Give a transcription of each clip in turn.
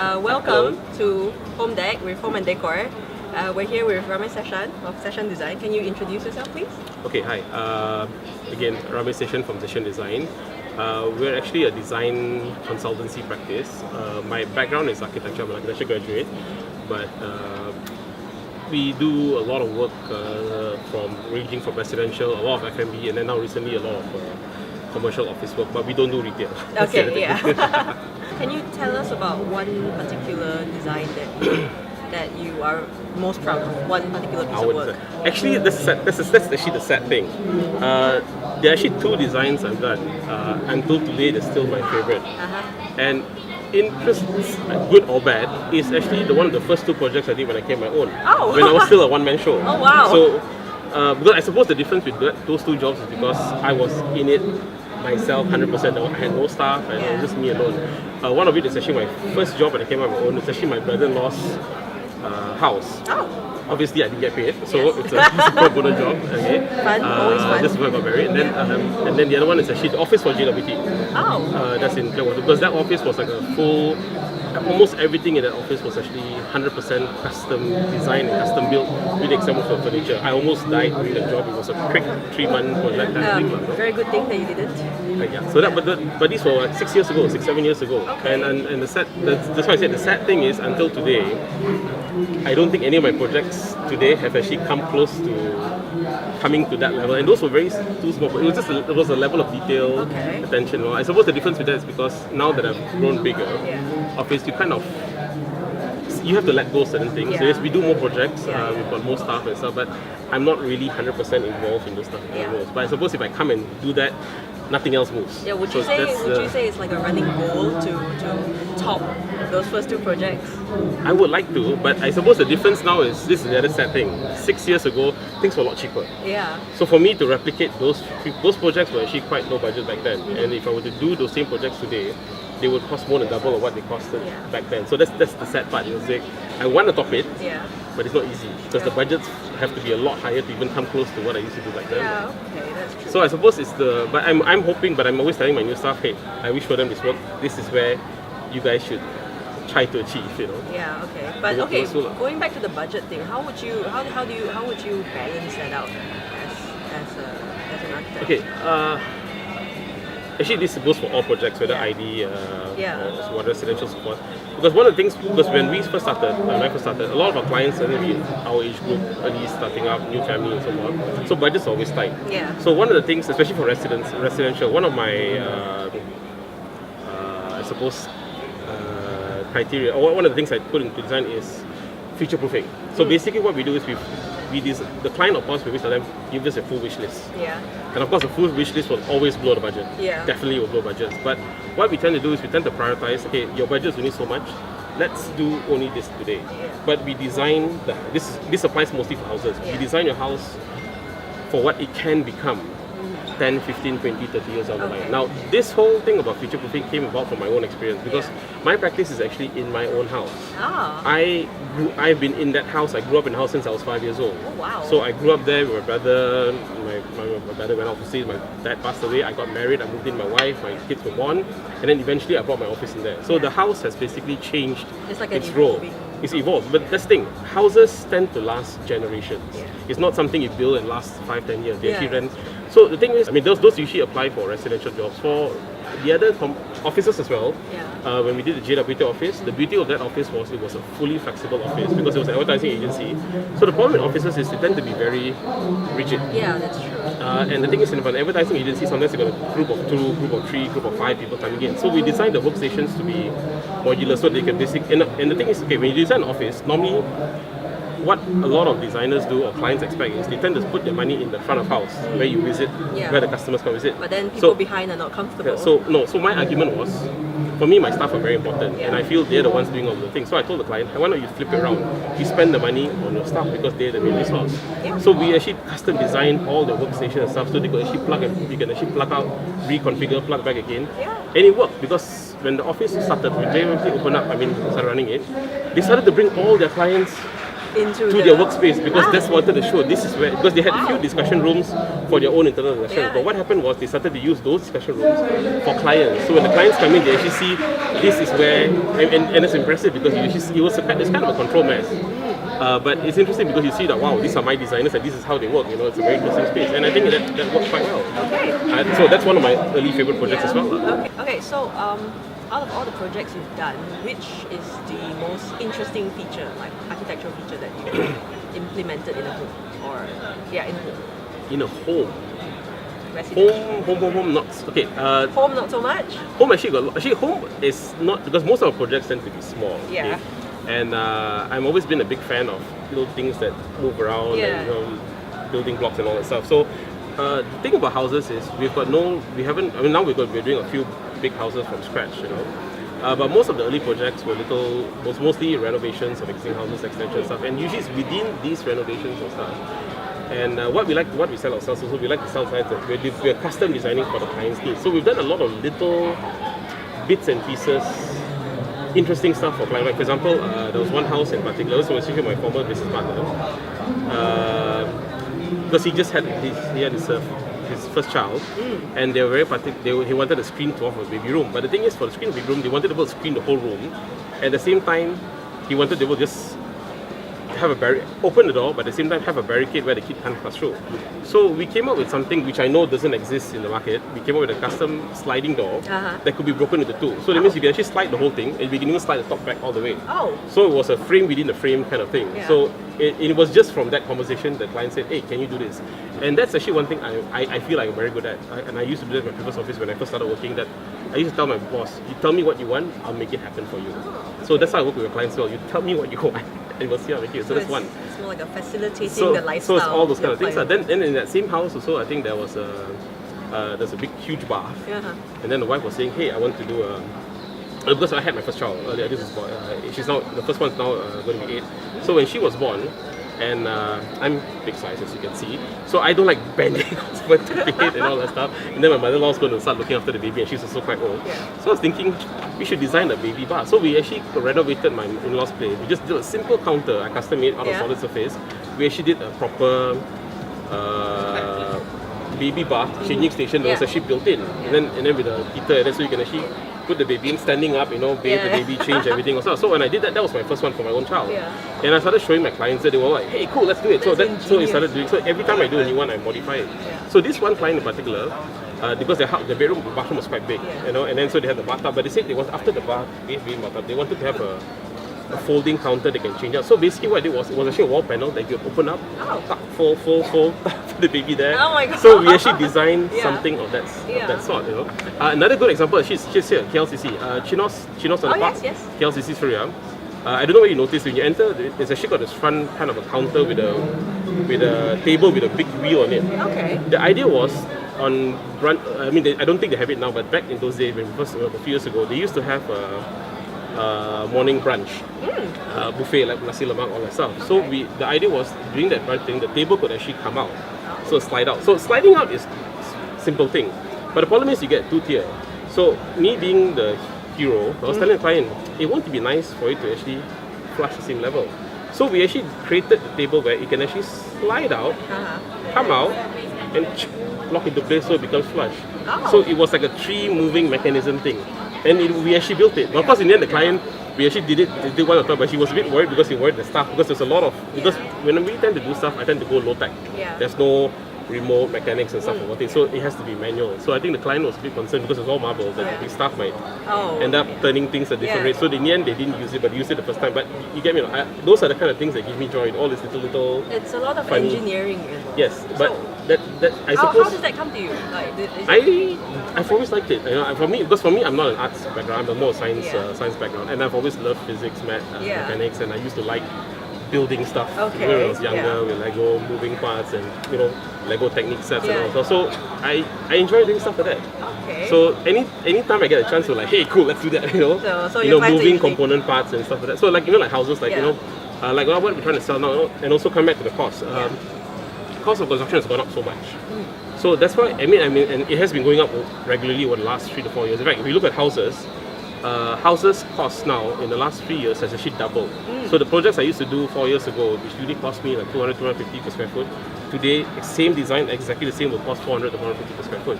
Welcome to HOMEDEC with Home and Decor. We're here with Ramesh Seshan of Seshan Design. Can you introduce yourself, please? Okay, hi. Again, Ramesh Seshan from Seshan Design. We're actually a design consultancy practice. My background is architecture. I'm an architecture graduate, but we do a lot of work from ranging from residential, a lot of F&B, and then now recently a lot of commercial office work. But we don't do retail. Okay, yeah. Can you tell us about one particular design that you are most proud of? One particular piece of work? Actually, that's actually the sad thing. There are actually two designs I've done. Until today, they're still my favorite. And interest, good or bad, is actually one of the first two projects I did when I came my own. Oh. When I was still a one-man show. Oh wow! So, because I suppose the difference with those two jobs is because I was in it myself 100%. I had no staff and it was just me alone. One of it is actually my first job when I came out on my own. It's actually my brother-in-law's house. Oh. Obviously, I didn't get paid, so it's a pro bono job. Okay. Fun, always fun. This is where I got married, and then the other one is actually the office for JWT. Oh. That's in Clearwater, because that office was like a full. Almost everything in that office was actually 100% custom design and custom built with the exception of furniture. I almost died doing the job. It was a quick 3-month project kind of thing. Very good thing that you didn't. Yeah. So that, but these were like 6 years ago, 7 years ago. Okay. And that's why I said the sad thing is until today, I don't think any of my projects today have actually come close to coming to that level. And those were too small. But it was a level of detail, attention. I suppose the difference with that is because now that I've grown bigger, obviously you have to let go of certain things. So yes, we do more projects, we've got more staff and stuff, but I'm not really 100% involved in those stuff anymore. But I suppose if I come and do that, nothing else moves. Yeah, would you say it's like a running goal to top those first two projects? I would like to, but I suppose the difference now is, this is the other sad thing. 6 years ago, things were a lot cheaper. Yeah. So for me to replicate those projects were actually quite low budget back then. And if I were to do those same projects today, they would cost more than double of what they costed back then. So that's the sad part. It was like, I want to top it, but it's not easy because the budgets have to be a lot higher to even come close to what I used to do back then. Yeah, okay, that's true. So I suppose but I'm hoping, but I'm always telling my new staff, hey, I wish for them this work. This is where you guys should try to achieve, Yeah, okay. But okay, going back to the budget thing, how would you balance that out as an architect? Okay. Actually, this goes for all projects, whether ID or residential support. Because one of the things, because when I first started, a lot of our clients are maybe our age group, early starting up, new family and so on. So budgets are always tight. Yeah. So one of the things, especially for residential, one of my, I suppose, criteria, or one of the things I put into design is future-proofing. So basically what we do is the client, of course, we always tell them, give us a full wish list. Yeah. And of course, a full wish list will always blow the budget. Yeah. Definitely will blow budgets. But what we tend to do is we tend to prioritize, okay, your budget's only so much, let's do only this today. Yeah. But we design, this applies mostly for houses. You design your house for what it can become 10, 15, 20, 30 years down the line. Now, this whole thing about future-proofing came about from my own experience because my practice is actually in my own house. Ah. I've been in that house. I grew up in the house since I was 5 years old. Oh, wow. So I grew up there with my brother. My brother went out to sea. My dad passed away. I got married. I moved in with my wife. My kids were born. And then eventually I brought my office in there. So the house has basically changed its role. It's evolved. But that's the thing. Houses tend to last generations. Yeah. It's not something you build and lasts 5-10 years. They actually rent. So the thing is, I mean, those usually apply for residential jobs. For the other offices as well, when we did the JWT office, the beauty of that office was it was a fully flexible office because it was an advertising agency. So the problem with offices is they tend to be very rigid. Yeah, that's true. And the thing is, in an advertising agency, sometimes you've got a group of 2, group of 3, group of 5 people coming in. So we designed the workstations to be modular so they can basically. And the thing is, okay, when you design an office, normally what a lot of designers do or clients expect is they tend to put their money in the front of house where you visit, where the customers come visit. But then people behind are not comfortable. So my argument was, for me, my staff are very important, and I feel they're the ones doing all the things. So I told the client, why don't you flip it around? You spend the money on your staff because they're the main resource. Yeah. So we actually custom designed all the workstations and stuff so they could actually you can actually plug out, reconfigure, plug back again. Yeah. And it worked because when the office started, when JWT opened up, started running it, they started to bring all their clients into their workspace because that's what wanted to show. This is where, because they had a few discussion rooms for their own internal discussions. But what happened was they started to use those discussion rooms for clients. So when the clients come in, they actually see this is where, and it's impressive because it's kind of a control mess. But it's interesting because you see that, wow, these are my designers and this is how they work. It's a very interesting space, and I think that works quite well. Okay. So that's one of my early favorite projects as well. Okay. So out of all the projects you've done, which is the most interesting feature, like architectural feature that you implemented in a home, or in a home? In a home. Home, not okay. Home, not so much. Home home is not, because most of our projects tend to be small. Yeah. Okay? And I've always been a big fan of little things that move around and building blocks and all that stuff. So the thing about houses is now we're doing a few big houses from scratch, but most of the early projects was mostly renovations of existing houses, extension stuff, and usually it's within these renovations and stuff. And what we sell ourselves also, we like to sell clients that we're custom designing for the client's needs. So we've done a lot of little bits and pieces, interesting stuff for clients. Like for example, there was one house in particular, so especially my former business partner, because he just had his first child, and they were very particular. He wanted a screen to offer a baby room, but the thing is, for the screen baby room, they wanted to be able to screen the whole room. At the same time, he wanted to be able to just have open the door, but at the same time have a barricade where the kid can't pass through. So we came up with something which I know doesn't exist in the market. We came up with a custom sliding door that could be broken into two. So that means you can actually slide the whole thing, and we can even slide the top back all the way. So it was a frame within the frame kind of thing. So it was just from that conversation the client said, hey, can you do this? And that's actually one thing I feel like I'm very good at. And I used to do that in my previous office when I first started working, that I used to tell my boss, you tell me what you want, I'll make it happen for you. So that's how I work with your clients as well. You tell me what you want, and we'll see how I make it. So that's one. It's more like a facilitating the lifestyle. So it's all those kind of things. Then in that same house also, I think there was there's a big, huge bath. And then the wife was saying, hey, I want to do because I had my first child earlier. This is she's now, the first one's now going to be 8. So when she was born, and I'm big size as you can see, so I don't like bending over the bed and all that stuff. And then my mother-in-law's going to start looking after the baby, and she's also quite old. So I was thinking we should design a baby bath. So we actually renovated my in-laws' place. We just did a simple counter, I custom made out of solid surface. We actually did a proper baby bath changing station that was actually built in, and then with a heater, and then so you can actually put the baby in standing up, bathe the baby, change everything also. So when I did that, that was my first one for my own child. And I started showing my clients that they were like, hey, cool, let's do it. So we started doing. So every time I do a new one, I modify it. So this one client in particular, because the bathroom was quite big, and then so they had the bathtub. But they said after the bathtub, they wanted to have a folding counter they can change out. So basically what I did was, it was actually a wall panel that you open up, fold for the baby there. Oh my God. So we actually designed something of that sort, Another good example, she's here, KLCC. Chinos on the park. Yes. KLCC Surya. I don't know what you noticed when you enter, there's actually got this front kind of a counter with a table with a big wheel on it. Okay. The idea was, I don't think they have it now, but back in those days, a few years ago, they used to have morning brunch buffet like nasi lemak, all that stuff. So the idea was, during that brunch thing, the table could actually come out, so slide out. So sliding out is a simple thing, but the problem is you get 2 tier. So me being the hero, I was telling the client, it won't be nice for it to actually flush the same level. So we actually created the table where it can actually slide out, come out, and lock into place so it becomes flush. So it was like a 3 moving mechanism thing. And we actually built it. But of course, in the end, the client, we actually did one of the time, but she was a bit worried because she worried the staff, because there's a lot of, because when we tend to do stuff, I tend to go low tech. There's no remote mechanics and stuff or whatever, so it has to be manual. So I think the client was a bit concerned because it's all marble that the staff might end up turning things at different rates. So in the end, they didn't use it, but they used it the first time. But you get me, those are the kind of things that give me joy. All this little it's a lot of funny engineering involved. Yes, but that I how suppose. How does that come to you? I've always liked it. For me, I'm not an arts background. I'm more science background, and I've always loved physics, math, mechanics, and I used to like building stuff when I was younger with Lego moving parts and Lego Technic sets and all. So I enjoy doing stuff like that. So anytime I get a chance to hey, cool, let's do that. So moving component parts and stuff like that. So like houses, like what we're trying to sell now, and also come back to the cost. Cost of construction has gone up so much. So that's why and it has been going up regularly over the last 3 to 4 years. In fact, if you look at houses, houses cost now in the last 3 years has actually doubled. So the projects I used to do 4 years ago, which usually cost me like 200, 250 per square foot, today, same design, exactly the same, will cost 400 to 450 per square foot.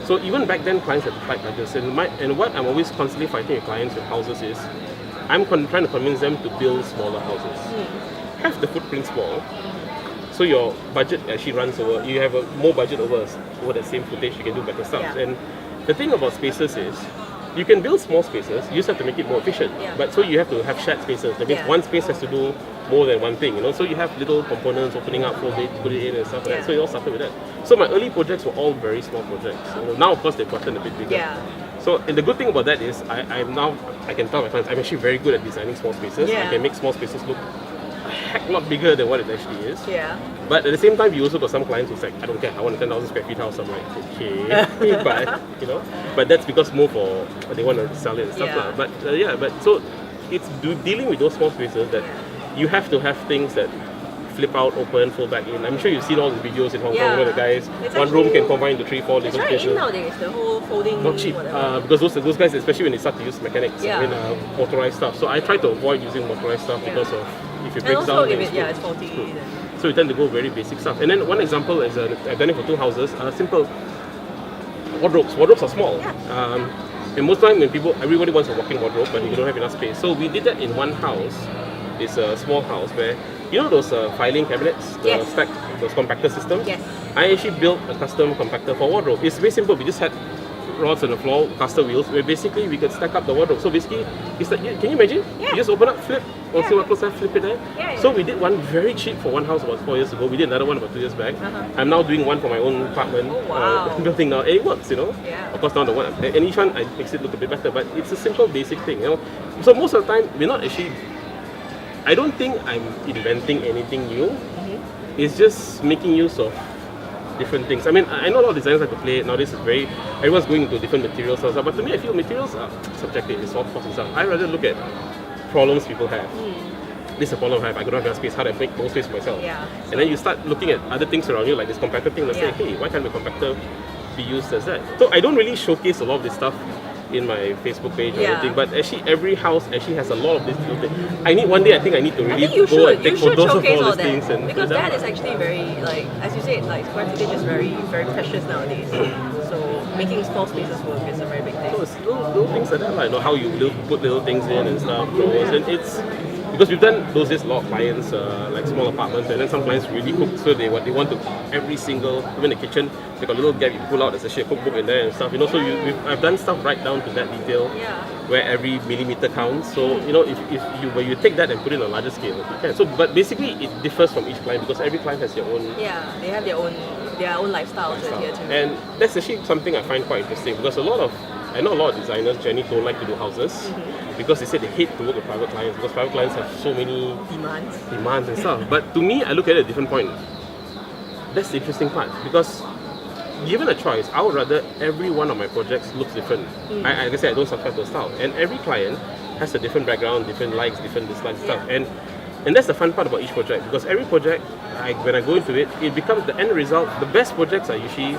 So even back then, clients had tight budgets. And what I'm always constantly fighting with clients with houses is, I'm trying to convince them to build smaller houses. Have the footprint small, so your budget actually runs over. You have a more budget over that same footage. You can do better stuff. Yeah. And the thing about spaces is, you can build small spaces. You just have to make it more efficient. Yeah. But so you have to have shared spaces. That means one space has to do more than one thing. So you have little components opening up, fold it, put it in, and stuff like that. So it all started with that. So my early projects were all very small projects. Now, of course, they've gotten a bit bigger. Yeah. So, and the good thing about that is, I can tell my clients, I'm actually very good at designing small spaces. I can make small spaces look a heck lot bigger than what it actually is. Yeah. But at the same time, you also got some clients who's like, I don't care, I want a 10,000 square feet house. I'm like, okay, but that's because more for they want to sell it and stuff. But so it's dealing with those small spaces that you have to have things that flip out, open, fold back in. I'm sure you've seen all the videos in Hong Kong where the guys, one room can combine into 3-4 different spaces. It's very in nowadays, the whole folding. Not cheap, because those guys, especially when they start to use mechanics, motorized stuff. So I try to avoid using motorized stuff because of if it breaks down, it's faulty. So we tend to go very basic stuff. And then one example is I've done it for 2 houses. Simple wardrobes. Wardrobes are small. And most time when everybody wants a walk-in wardrobe, but you don't have enough space. So we did that in one house. It's a small house where, you know those filing cabinets, the stack, those compactor systems? Yes. I actually built a custom compactor for wardrobe. It's very simple. We just had rods on the floor, caster wheels, where basically we could stack up the wardrobe. So basically, it's like, can you imagine? Yeah. You just open up, flip, or see what clothes have, flip it there. So we did one very cheap for one house about 4 years ago. We did another one about 2 years back. I'm now doing one for my own apartment. Building now, and it works, Of course, now the one, and each one makes it look a bit better, but it's a simple, basic thing, So most of the time, we're not actually. I don't think I'm inventing anything new. It's just making use of different things. I mean, I know a lot of designers like to play. Nowadays, everyone's going into different materials and stuff. But to me, I feel materials are subjective. It's all cost and stuff. I rather look at problems people have. This is a problem I have. I don't have enough space. How do I make more space for myself? And then you start looking at other things around you, like this compactor thing. Let's say, hey, why can't the compactor be used as that? So I don't really showcase a lot of this stuff in my Facebook page or anything, but actually every house actually has a lot of these little things. One day I think I need to really go and take photos of all these things. Because that is actually very, like, as you said, like square footage is very, very precious nowadays. So making small spaces work is a very big thing. So it's little things like that, like how you put little things in and stuff, and it's because we've done those days a lot of clients, like small apartments, and then some clients really cook, so they want to every single, even the kitchen, they got a little gap you pull out, there's actually a cookbook in there and stuff, So I've done stuff right down to that detail, where every millimeter counts. So when you take that and put it on a larger scale, you can. So, but basically it differs from each client because every client has their own. Yeah, they have their own lifestyle to adhere to. And that's actually something I find quite interesting because I know a lot of designers generally don't like to do houses because they say they hate to work with private clients because private clients have so many demands and stuff. But to me, I look at it at a different point. That's the interesting part because given a choice, I would rather every one of my projects looks different. Like I say, I don't subscribe to a style, and every client has a different background, different likes, different dislikes, stuff. And that's the fun part about each project because every project, when I go into it, it becomes the end result. The best projects are usually.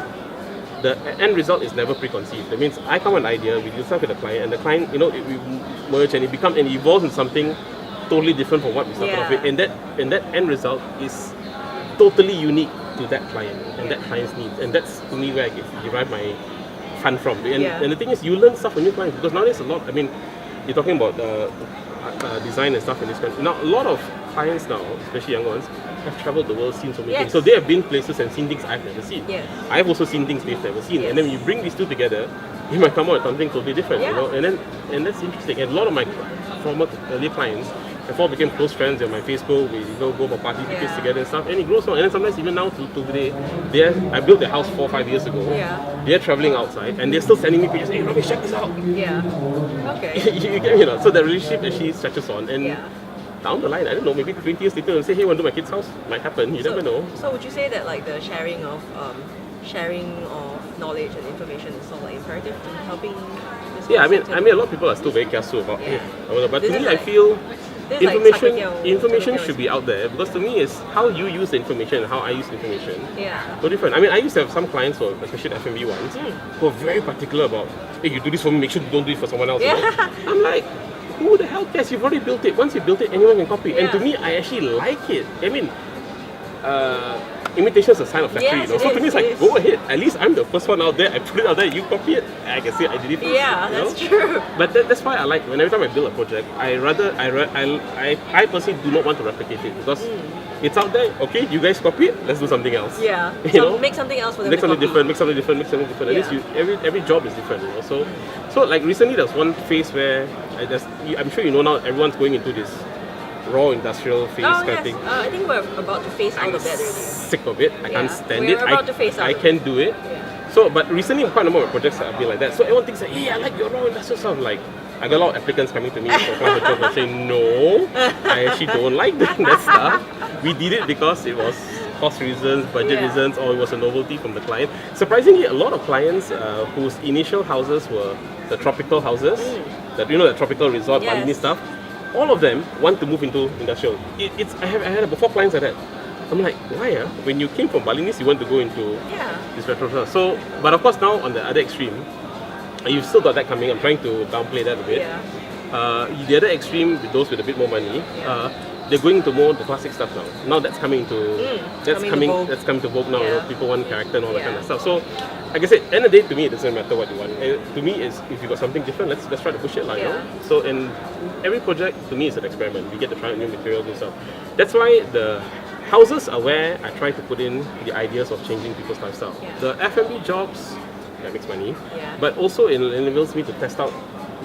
The end result is never preconceived. That means I come with an idea, we discuss with the client, and the client, we merge and it evolves into something totally different from what we started off with. And that end result is totally unique to that client and that client's needs. And that's to me where I derive my fun from. And the thing is, you learn stuff from your clients because nowadays you're talking about design and stuff in this country. Now a lot of clients now, especially young ones, have traveled the world, seen so many things. So they have been places and seen things I've never seen. I've also seen things they've never seen. And then when you bring these two together, you might come out with something totally different, And that's interesting. And a lot of my former earlier clients have all became close friends on my Facebook. We go for party tickets together and stuff. And it grows on. And then sometimes even now to today, I built their house 4 or 5 years ago. They're traveling outside and they're still sending me pictures. Hey, Ramesh, check this out. Okay. you get so that relationship actually stretches on. And down the line, I don't know, maybe 20 years later, and say, hey, want to do my kid's house? Might happen. You never know. So would you say that like the sharing of knowledge and information is sort of like imperative in helping? I mean, a lot of people are still very careful about it. But to me, I feel This is like information should be out there, because to me is how you use the information and how I use the information. Yeah. So different. I mean, I used to have some clients, or especially the F&B ones, who are very particular about, hey, you do this for me, make sure you don't do it for someone else. Yeah. You know? I'm like, who the hell cares? You've already built it. Once you built it, anyone can copy. And to me, I actually like it. I mean, imitation is a sign of flattery. Yes, you know? So to me, it's like, go ahead. At least I'm the first one out there. I put it out there. You copy it. I can say I did it first. Yeah, that's true. But that's why I like, when every time I build a project, I personally do not want to replicate it, because it's out there. Okay, you guys copy it. Let's do something else. Yeah. You know? Make something else for them. Make to something copy. different. Make something different. Make something different. Yeah. At least every job is different. You know? So like recently, there was one phase where I'm sure you know now, everyone's going into this raw industrial phase kind of thing. I think we're about to phase out of that already. Sick of it. I can't stand it. We're about to phase out. I can do it. Yeah. So, but recently, quite a number of projects have been like that. So everyone thinks, like, hey, I like your raw industrial stuff. Like, I got a lot of applicants coming to me for applying for jobs and saying, no, I actually don't like that stuff. We did it because it was cost reasons, budget reasons, or it was a novelty from the client. Surprisingly, a lot of clients whose initial houses were the tropical houses, the tropical resort, Bali stuff, all of them want to move into industrial. I had about 4 clients like that. I'm like, why? When you came from Balinese, you want to go into this retro stuff. So, but of course now on the other extreme, you've still got that coming. I'm trying to downplay that a bit. The other extreme, with those with a bit more money, they're going into more the classic stuff now. Now that's coming to that's coming to vogue now. You know, people want character and all that kind of stuff. So, like I said, end of the day, to me, it doesn't matter what you want. To me, is if you got something different, let's try to push it, like, you know. So, in every project, to me, is an experiment. We get to try out new materials and stuff. That's why the houses are where I try to put in the ideas of changing people's lifestyle. The F&B jobs, that makes money, but also it enables me to test out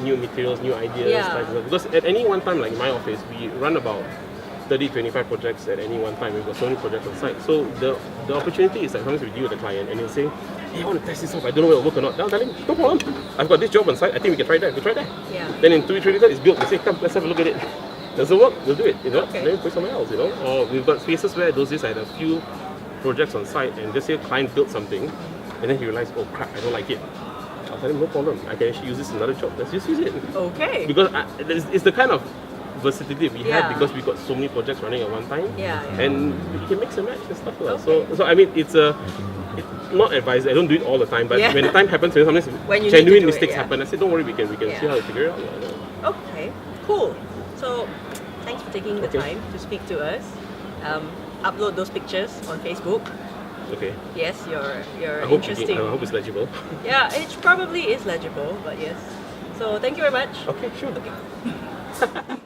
new materials, new ideas, because at any one time, like in my office, we run about 30-25 projects at any one time. We've got so many projects on site. So the opportunity is that sometimes we deal with the client and he'll say, hey, I want to test this out, I don't know whether it'll work or not. Now I'm telling him, no problem. I've got this job on site, I think we can try that, we try that. Then in 2 weeks later, it's built. They say, come, let's have a look at it. Doesn't work, we'll do it, you know. Then we put somewhere else, you know. Or we've got spaces where those days I had a few projects on site and just say a client built something and then he realized, oh crap, I don't like it. I'll tell him, no problem, I can actually use this in another job. Let's just use it. Okay. Because it's the kind of versatility we have because we got so many projects running at one time. And you can mix and match and stuff. So I mean, it's not advised. I don't do it all the time, but when the time happens, when sometimes genuine mistakes happen, I say, don't worry, we can see how to figure it out. Okay, cool. So thanks for taking the time to speak to us. Upload those pictures on Facebook. Okay. Yes, you're interesting. I hope it's legible. Yeah, it probably is legible, but yes. So thank you very much. Okay, sure. Okay.